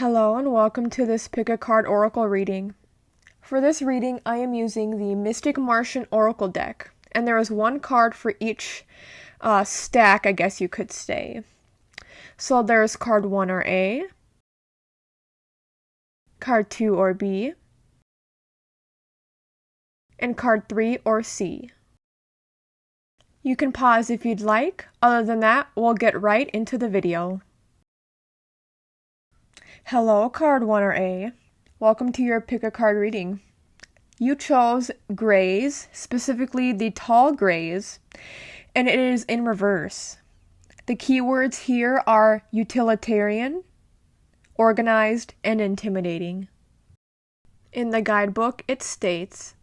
Hello and welcome to this pick-a-card oracle reading. For this reading, I am using the Mystic Martian Oracle deck, and there is one card for each stack, I guess you could say. So there's card 1 or A, card 2 or B, and card 3 or C. You can pause if you'd like. Other than that, we'll get right into the video. Hello, card 1 or A. Welcome to your pick-a-card reading. You chose grays, specifically the tall grays, and it is in reverse. The keywords here are utilitarian, organized, and intimidating. In the guidebook, it states,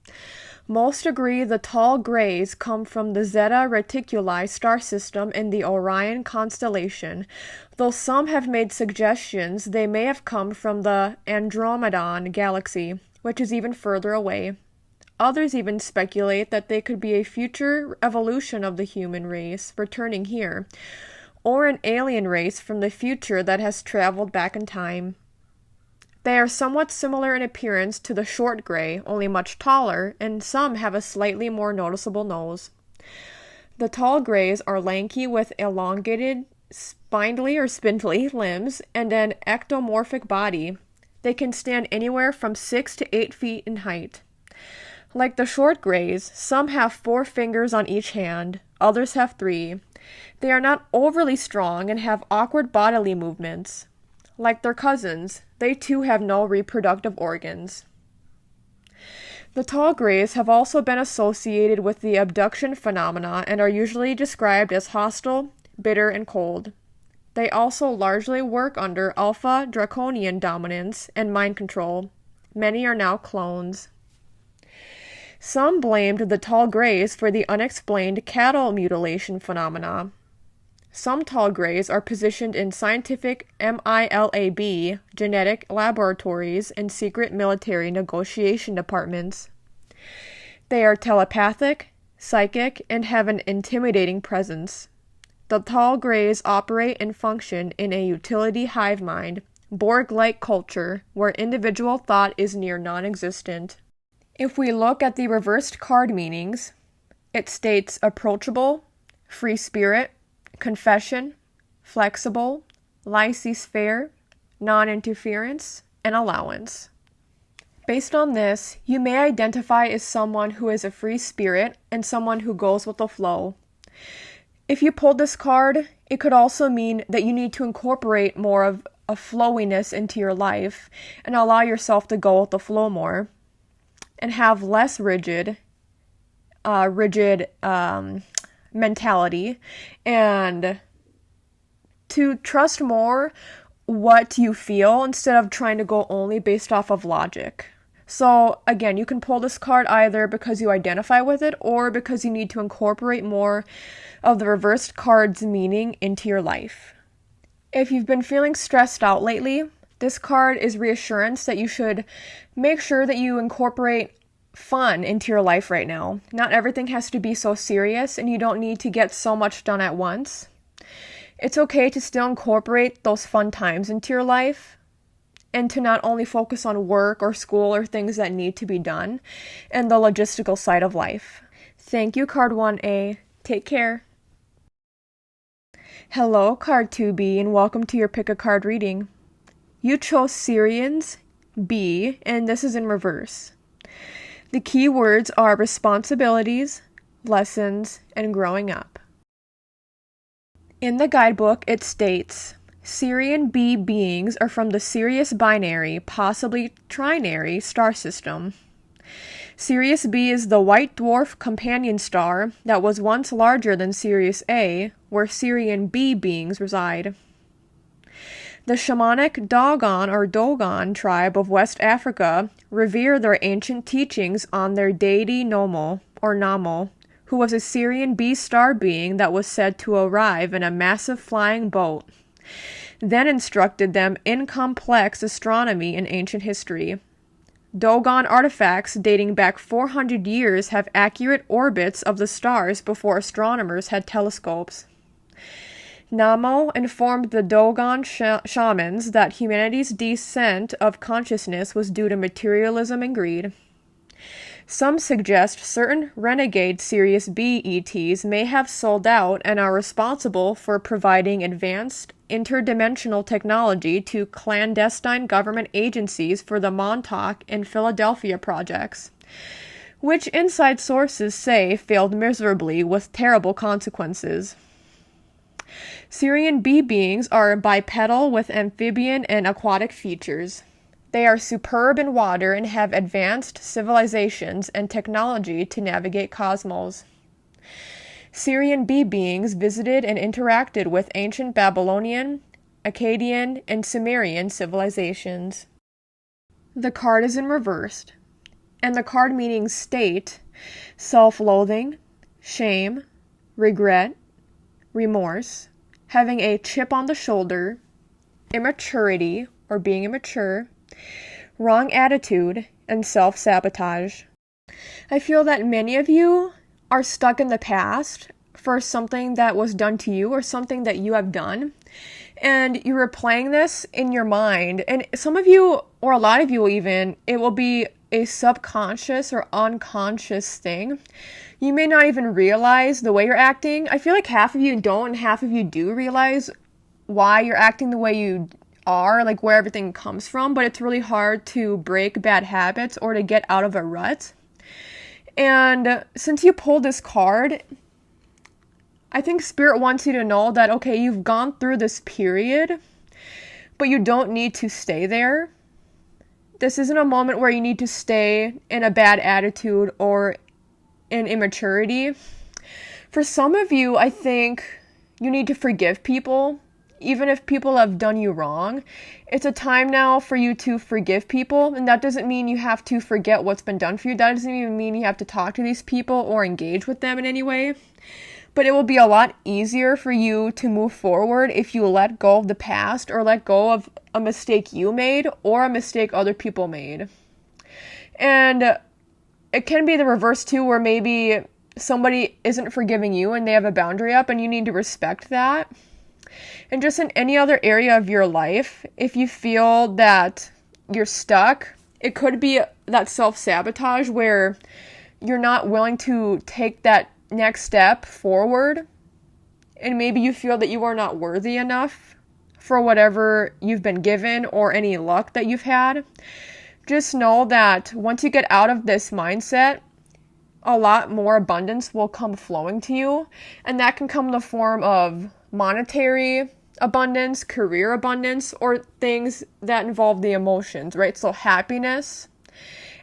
most agree the tall grays come from the Zeta Reticuli star system in the Orion constellation, though some have made suggestions they may have come from the Andromedon galaxy, which is even further away. Others even speculate that they could be a future evolution of the human race returning here, or an alien race from the future that has traveled back in time. They are somewhat similar in appearance to the short gray, only much taller, and some have a slightly more noticeable nose. The tall grays are lanky with elongated, spindly or spindly limbs and an ectomorphic body. They can stand anywhere from 6 to 8 feet in height. Like the short grays, some have 4 fingers on each hand, others have 3. They are not overly strong and have awkward bodily movements. Like their cousins, they too have no reproductive organs. The tall grays have also been associated with the abduction phenomena and are usually described as hostile, bitter, and cold. They also largely work under alpha draconian dominance and mind control. Many are now clones. Some blamed the tall grays for the unexplained cattle mutilation phenomena. Some tall grays are positioned in scientific MILAB genetic laboratories and secret military negotiation departments. They are telepathic, psychic, and have an intimidating presence. The tall grays operate and function in a utility hive mind, Borg-like culture, where individual thought is near non-existent. If we look at the reversed card meanings, it states approachable, free spirit, confession, flexible, laissez-faire, non-interference, and allowance. Based on this, you may identify as someone who is a free spirit and someone who goes with the flow. If you pulled this card, it could also mean that you need to incorporate more of a flowiness into your life and allow yourself to go with the flow more and have less rigid mentality, and to trust more what you feel instead of trying to go only based off of logic. So again, you can pull this card either because you identify with it or because you need to incorporate more of the reversed card's meaning into your life. If you've been feeling stressed out lately, this card is reassurance that you should make sure that you incorporate fun into your life right now. Not everything has to be so serious, and you don't need to get so much done at once. It's okay to still incorporate those fun times into your life and to not only focus on work or school or things that need to be done and the logistical side of life. Thank you, card 1A. Take care. Hello, card 2B, and welcome to your pick-a-card reading. You chose Syrians, B, and this is in reverse. The key words are responsibilities, lessons, and growing up. In the guidebook, it states, Sirian B beings are from the Sirius binary, possibly trinary, star system. Sirius B is the white dwarf companion star that was once larger than Sirius A, where Sirian B beings reside. The shamanic Dogon tribe of West Africa revere their ancient teachings on their deity Nomo, or Namo, who was a Syrian B star being that was said to arrive in a massive flying boat, then instructed them in complex astronomy and ancient history. Dogon artifacts dating back 400 years have accurate orbits of the stars before astronomers had telescopes. Namo informed the Dogon shamans that humanity's descent of consciousness was due to materialism and greed. Some suggest certain renegade Sirius B ETs may have sold out and are responsible for providing advanced interdimensional technology to clandestine government agencies for the Montauk and Philadelphia projects, which inside sources say failed miserably with terrible consequences. Sirian B beings are bipedal with amphibian and aquatic features. They are superb in water and have advanced civilizations and technology to navigate cosmos. Sirian B beings visited and interacted with ancient Babylonian, Akkadian, and Sumerian civilizations. The card is in reversed, and the card meaning state, self-loathing, shame, regret, remorse, having a chip on the shoulder, immaturity or being immature, wrong attitude, and self-sabotage. I feel that many of you are stuck in the past for something that was done to you or something that you have done, and you're replaying this in your mind. And some of you, or a lot of you even, it will be a subconscious or unconscious thing. You may not even realize the way you're acting. I feel like half of you don't and half of you do realize why you're acting the way you are, like where everything comes from, but it's really hard to break bad habits or to get out of a rut. And since you pulled this card, I think Spirit wants you to know that, okay, you've gone through this period, but you don't need to stay there. This isn't a moment where you need to stay in a bad attitude or in immaturity. For some of you, I think you need to forgive people. Even if people have done you wrong, it's a time now for you to forgive people. And that doesn't mean you have to forget what's been done for you. That doesn't even mean you have to talk to these people or engage with them in any way. But it will be a lot easier for you to move forward if you let go of the past or let go of a mistake you made or a mistake other people made. And it can be the reverse too, where maybe somebody isn't forgiving you and they have a boundary up and you need to respect that. And just in any other area of your life, if you feel that you're stuck, it could be that self-sabotage where you're not willing to take that next step forward. And maybe you feel that you are not worthy enough for whatever you've been given or any luck that you've had. Just know that once you get out of this mindset, a lot more abundance will come flowing to you. And that can come in the form of monetary abundance, career abundance, or things that involve the emotions, right? So happiness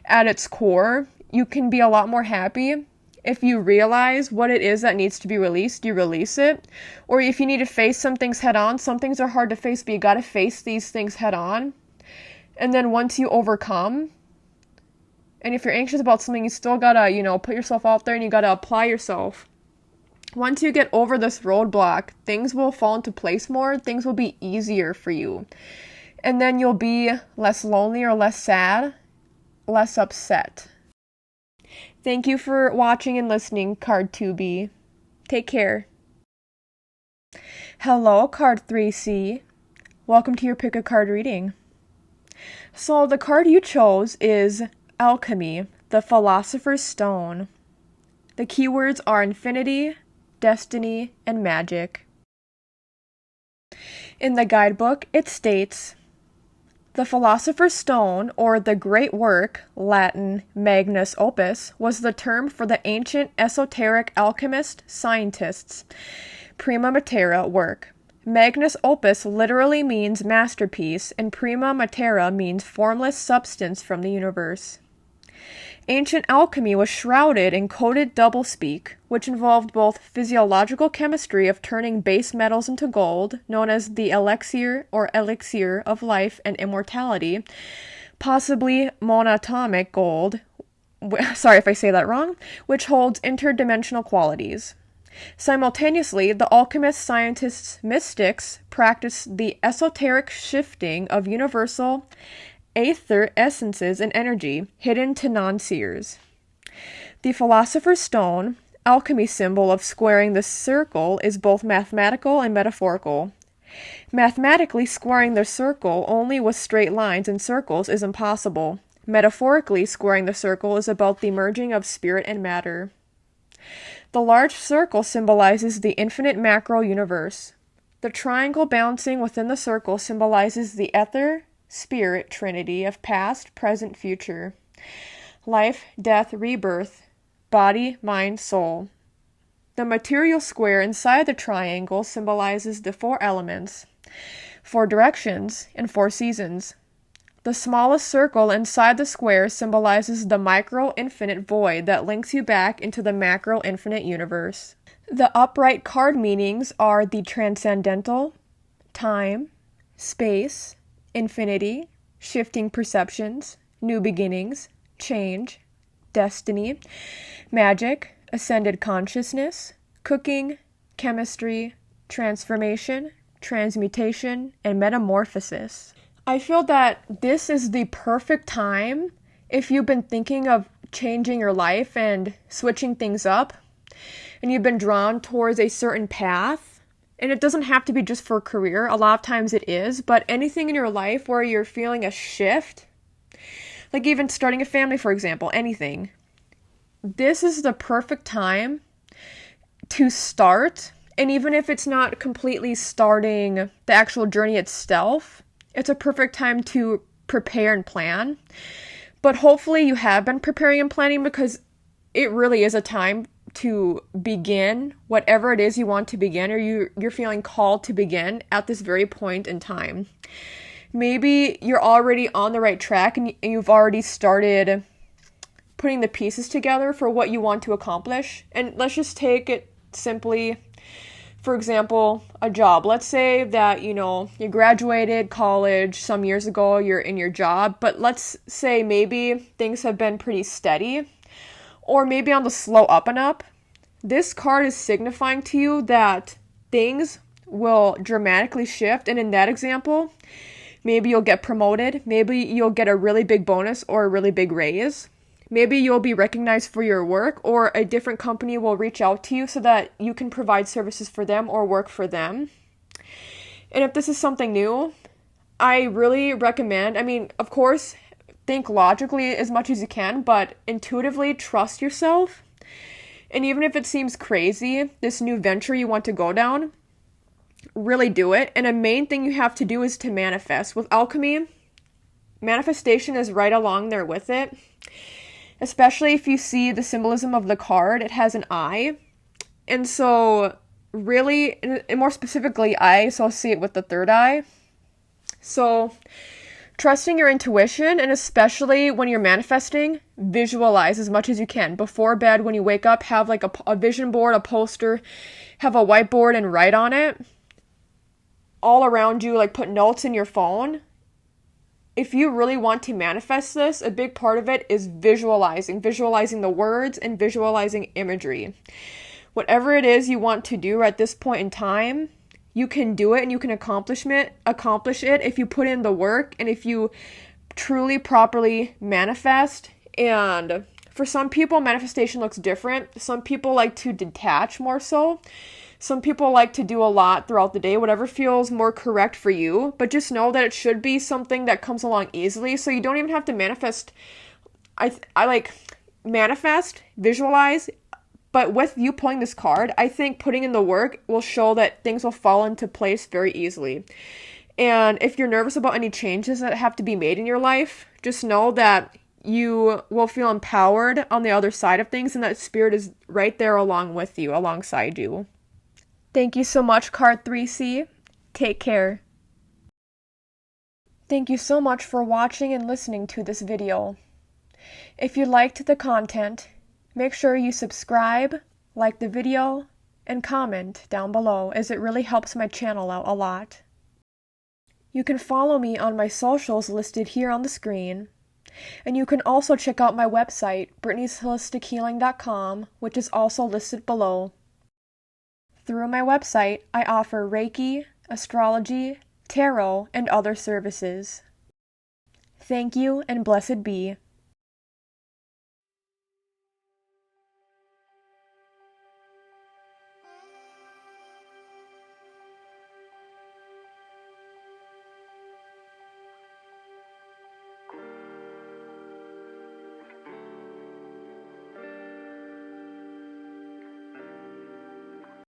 at its core, you can be a lot more happy if you realize what it is that needs to be released, you release it. Or if you need to face some things head on, some things are hard to face, but you got to face these things head on. And then once you overcome, and if you're anxious about something, you still got to, put yourself out there and you got to apply yourself. Once you get over this roadblock, things will fall into place more. Things will be easier for you. And then you'll be less lonely or less sad, less upset. Thank you for watching and listening, Card 2B. Take care. Hello, Card 3C. Welcome to your Pick a Card reading. So the card you chose is Alchemy, the Philosopher's Stone. The keywords are infinity, destiny, and magic. In the guidebook, it states, the Philosopher's Stone, or the Great Work, Latin Magnus Opus, was the term for the ancient esoteric alchemist scientists' prima materia work. Magnus Opus literally means masterpiece, and prima materia means formless substance from the universe. Ancient alchemy was shrouded in coded doublespeak, which involved both physiological chemistry of turning base metals into gold, known as the elixir or elixir of life and immortality, possibly monatomic gold, sorry if I say that wrong, which holds interdimensional qualities. Simultaneously, the alchemists, scientists, mystics practiced the esoteric shifting of universal aether essences and energy hidden to non-seers. The Philosopher's Stone, alchemy symbol of squaring the circle is both mathematical and metaphorical. Mathematically, squaring the circle only with straight lines and circles is impossible. Metaphorically, squaring the circle is about the merging of spirit and matter. The large circle symbolizes the infinite macro universe. The triangle bouncing within the circle symbolizes the ether, spirit trinity of past, present, future. Life, death, rebirth, body, mind, soul. The material square inside the triangle symbolizes the 4 elements, 4 directions, and 4 seasons. The smallest circle inside the square symbolizes the micro-infinite void that links you back into the macro-infinite universe. The upright card meanings are the transcendental, time, space, infinity, shifting perceptions, new beginnings, change, destiny, magic, ascended consciousness, cooking, chemistry, transformation, transmutation, and metamorphosis. I feel that this is the perfect time if you've been thinking of changing your life and switching things up, and you've been drawn towards a certain path. And it doesn't have to be just for a career. A lot of times it is, but anything in your life where you're feeling a shift, like even starting a family, for example, anything. This is the perfect time to start. And even if it's not completely starting the actual journey itself, it's a perfect time to prepare and plan. But hopefully you have been preparing and planning, because it really is a time to begin whatever it is you want to begin, or you're feeling called to begin at this very point in time. Maybe you're already on the right track and you've already started putting the pieces together for what you want to accomplish. And let's just take it simply. For example, a job. Let's say that, you graduated college some years ago, you're in your job, but let's say maybe things have been pretty steady, or maybe on the slow up and up. This card is signifying to you that things will dramatically shift, and in that example, maybe you'll get promoted, maybe you'll get a really big bonus or a really big raise. Maybe you'll be recognized for your work, or a different company will reach out to you so that you can provide services for them or work for them. And if this is something new, I really recommend, of course, think logically as much as you can, but intuitively trust yourself. And even if it seems crazy, this new venture you want to go down, really do it. And a main thing you have to do is to manifest. With alchemy, manifestation is right along there with it. Especially if you see the symbolism of the card, it has an eye. And so really, and more specifically, I associate with the third eye. So trusting your intuition, and especially when you're manifesting, visualize as much as you can. Before bed, when you wake up, have like a vision board, a poster, have a whiteboard and write on it. All around you, like put notes in your phone. If you really want to manifest this, a big part of it is visualizing the words and visualizing imagery. Whatever it is you want to do at this point in time, you can do it, and you can accomplish it if you put in the work and if you truly properly manifest. And for some people, manifestation looks different. Some people like to detach more so. Some people like to do a lot throughout the day, whatever feels more correct for you. But just know that it should be something that comes along easily, so you don't even have to manifest. I like manifest, visualize, but with you pulling this card, I think putting in the work will show that things will fall into place very easily. And if you're nervous about any changes that have to be made in your life, just know that you will feel empowered on the other side of things, and that spirit is right there along with you, alongside you. Thank you so much, Card 3C. Take care. Thank you so much for watching and listening to this video. If you liked the content, make sure you subscribe, like the video, and comment down below, as it really helps my channel out a lot. You can follow me on my socials listed here on the screen, and you can also check out my website, brittneysholistichealing.com, which is also listed below. Through my website, I offer Reiki, astrology, tarot, and other services. Thank you, and blessed be.